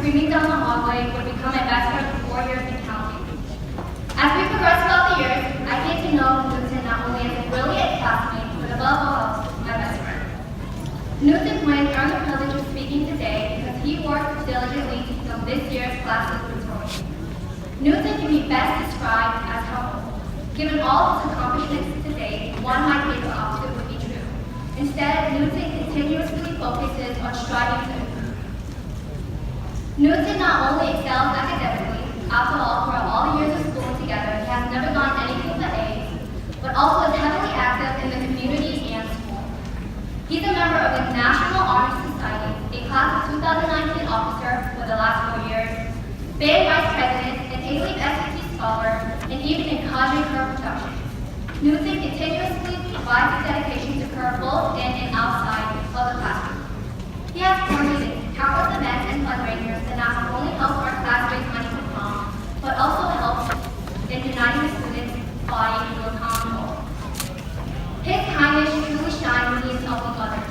screaming down the hallway would become my best friend for 4 years and counting. As we progressed throughout the years, I came to know Newton not only as a brilliant classmate, but above all, my best friend. Newton Quinn earned the privilege of speaking today because he worked diligently to become this year's class salutatorian. Newton can be best described as humble. Given all his accomplishments to date, one might think the opposite would be true. Instead, Newton continuously focuses on striving to improve. Newton not only excels academically, after all, throughout all the years of schooling together, he has never gotten anything but A's, but also is heavily active in the community and school. He's a member of the National Honor Society, a class of 2019 officer for the last 4 years, band vice president, an Alief SAT scholar, and even in Kerr Productions. Newton continuously provides his dedication to Kerr both in and outside of the classroom. He has coordinated countless events and fundraisers that not only help our class raise money for prom, but also helps in uniting the students' body into a common goal. His kindness truly shines when he is helping others.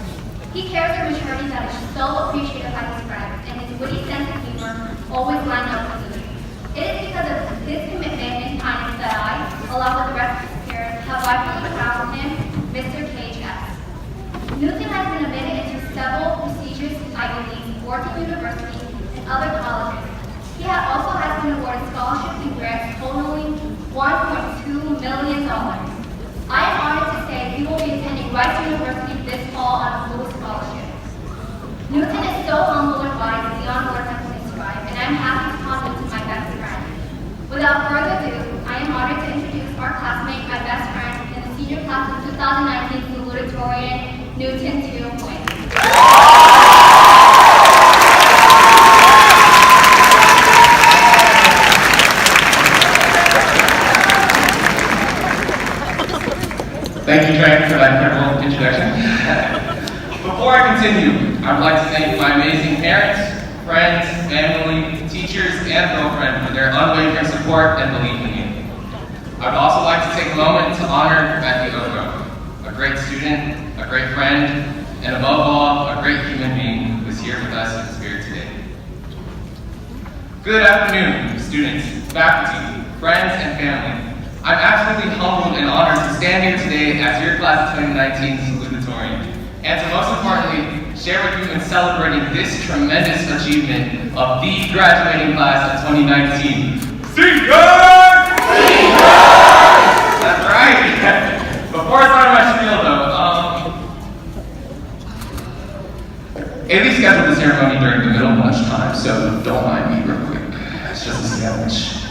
He cares for maturity that is so appreciated by his friends, and his witty sense of humor always lines up with the dream. It is because of his commitment and kindness that I, along with the rest of his peers, have rightfully crowned him Mr. KHS. Newton has been admitted into several prestigious Ivy Leagues, Wharton University, and other colleges. He also has been awarded scholarships and grants totaling $1.2 million. I am honored to say he will be attending Rice University this fall on a full scholarship. Newton is so humble and wise beyond words I can describe, and I'm happy to call Newton my best friend. Without further ado, I am honored to introduce our classmate, my best friend, in the senior class of 2019 Salutatorian, Newton 2. Thank you, Trent, for that incredible introduction. Before I continue, I would like to thank my amazing parents, friends, family, teachers, and girlfriend for their unwavering support and belief in me. I would also like to take a moment to honor Matthew Oakrow, a great student, a great friend, and above all, a great human being who is here with us in spirit today. Good afternoon, students, faculty, friends, and family. I'm absolutely humbled and honored to stand here today as your class of 2019 salutatorian, and to most importantly, share with you in celebrating this tremendous achievement of the graduating class of 2019. Seniors! That's right! Before I start my spiel though, Alief scheduled the ceremony during the middle of lunchtime, so don't mind me real quick. It's just a sandwich.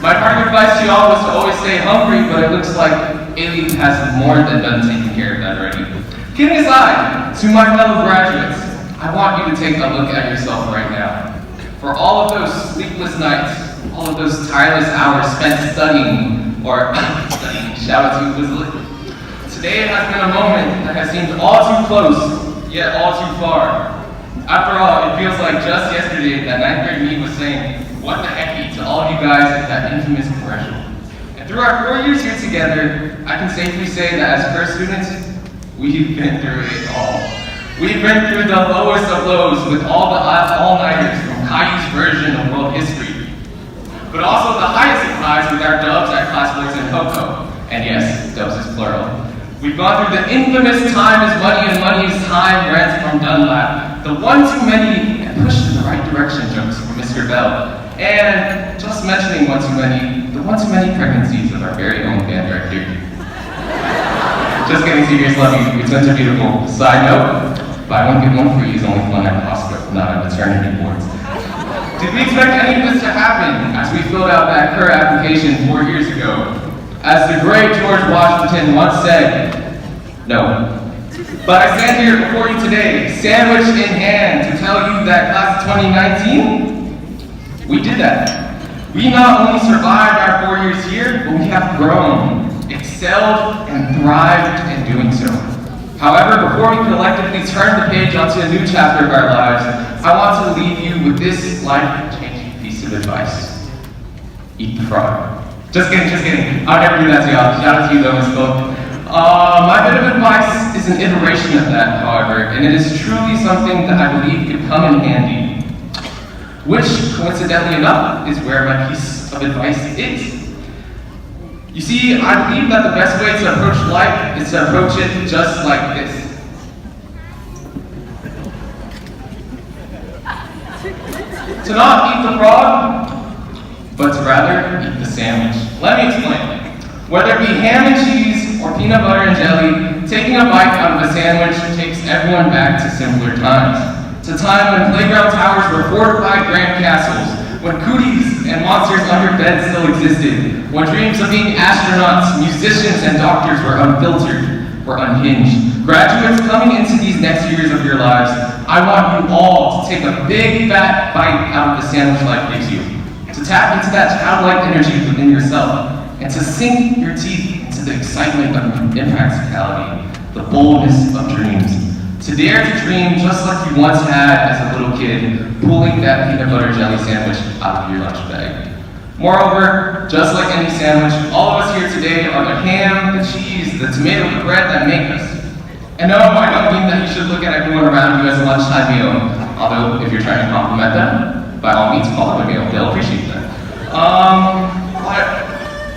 My parting advice to y'all was to always stay hungry, but it looks like Alief has more than done taking care of that already. Kidding aside, to my fellow graduates, I want you to take a look at yourself right now. For all of those sleepless nights, all of those tireless hours spent studying, or studying, shout out to Elizabeth. Today has been a moment that has seemed all too close, yet all too far. After all, it feels like just yesterday that 9th grade me was saying, "What the hecky" to all of you guys at that infamous commercial. And through our 4 years here together, I can safely say that as Kerr students, we've been through it all. We've been through the lowest of lows with all the all-nighters from Caillou's version of world history. But also the highest of highs with our dubs at class sports and Coco. And yes, dubs is plural. We've gone through the infamous time is money and money is time rants from Dunlap, the one too many and pushed in the right direction jokes from Mr. Bell, and just mentioning one too many, the one too many pregnancies of our very own band director. Just getting serious, love you. It's been so beautiful. Side note, buy one get one free is only fun at the hospital, not at maternity wards. Did we expect any of this to happen as we filled out that Kerr application 4 years ago? As the great George Washington once said, no. But I stand here before you today, sandwich in hand, to tell you that class of 2019, we did that. We not only survived our 4 years here, but we have grown, excelled, and thrived in doing so. However, before we collectively turn the page onto a new chapter of our lives, I want to leave you with this life-changing piece of advice. Eat the frog. Just kidding, just kidding. I would never do that to y'all. Shout out to you though, Miss Book. My bit of advice is an iteration of that, however, and it is truly something that I believe could come in handy. which, coincidentally enough, is where my piece of advice is. You see, I believe that the best way to approach life is to approach it just like this. To not eat the frog, but to rather eat the sandwich. Let me explain. Whether it be ham and cheese or peanut butter and jelly, taking a bite out of a sandwich takes everyone back to simpler times. To a time when playground towers were fortified grand castles, when cooties and monsters under beds still existed, when dreams of being astronauts, musicians, and doctors were unfiltered, were unhinged. Graduates coming into these next years of your lives, I want you all to take a big fat bite out of the sandwich life gives you, to tap into that childlike energy within yourself, and to sink your teeth into the excitement of impracticality, the boldness of dreams. To dare to dream just like you once had as a little kid, pulling that peanut butter jelly sandwich out of your lunch bag. Moreover, just like any sandwich, all of us here today are the ham, the cheese, the tomato, the bread that make us. And no, I don't mean that you should look at everyone around you as a lunchtime meal, although if you're trying to compliment them, by all means call them a meal, they'll appreciate that.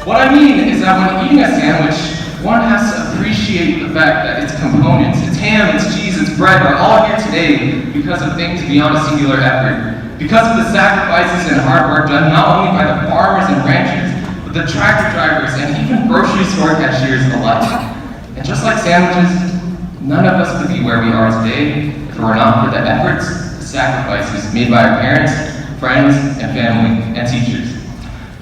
What I mean is that when eating a sandwich, one has to appreciate the fact that its components, its ham, its cheese, its bread are all here today because of things beyond a singular effort. Because of the sacrifices and hard work done not only by the farmers and ranchers, but the tractor drivers and even grocery store cashiers alike. And just like sandwiches, none of us could be where we are today if it were not for the efforts, the sacrifices made by our parents, friends, and family, and teachers.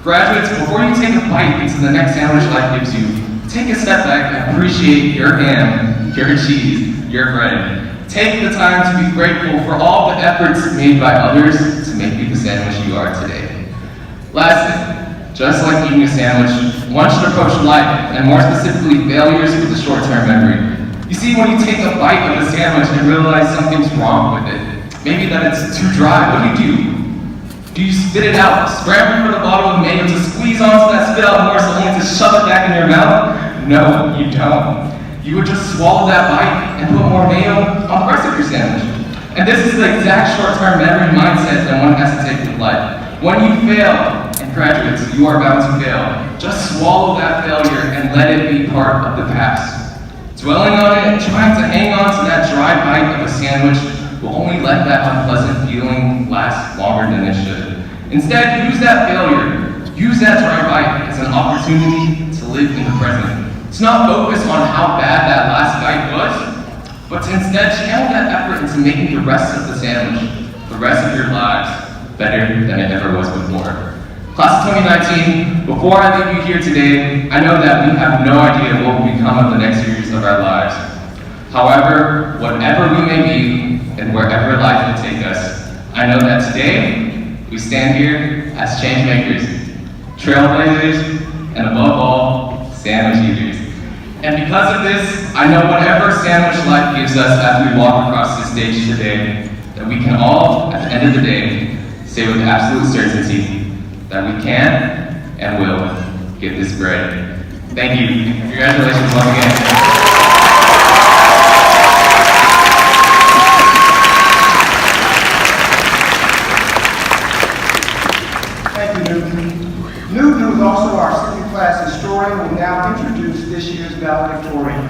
Graduates, before you take a bite into the next sandwich life gives you, take a step back and appreciate your ham, your cheese, your bread. Take the time to be grateful for all the efforts made by others to make you the sandwich you are today. Lastly, just like eating a sandwich, one should approach life, and more specifically failures with a short-term memory. You see, when you take a bite of a sandwich and realize something's wrong with it, maybe that it's too dry, what do? Do you spit it out, scramble for the bottle of mayo to squeeze onto that spit out morsel only to shove it back in your mouth? No, you don't. You would just swallow that bite and put more mayo on the rest of your sandwich. And this is the exact short-term memory mindset that one has to take with life. When you fail, and graduates, you are bound to fail, just swallow that failure and let it be part of the past. Dwelling on it and trying to hang on to that dry bite of a sandwich will only let that unpleasant feeling last longer than it should. Instead, use that failure, use that dry bite as an opportunity to live in the present. To not focus on how bad that last bite was, but to instead channel that effort into making the rest of the sandwich, the rest of your lives, better than it ever was before. Class of 2019, before I leave you here today, I know that we have no idea what will become of the next years of our lives. However, whatever we may be, and wherever life will take us, I know that today, we stand here as change makers, trailblazers, and above all, sandwich eaters. And because of this, I know whatever sandwich life gives us as we walk across this stage today, that we can all, at the end of the day, say with absolute certainty that we can and will get this bread. Thank you. Congratulations once again. Newton, who is also our senior class historian, will now introduce this year's valedictorian.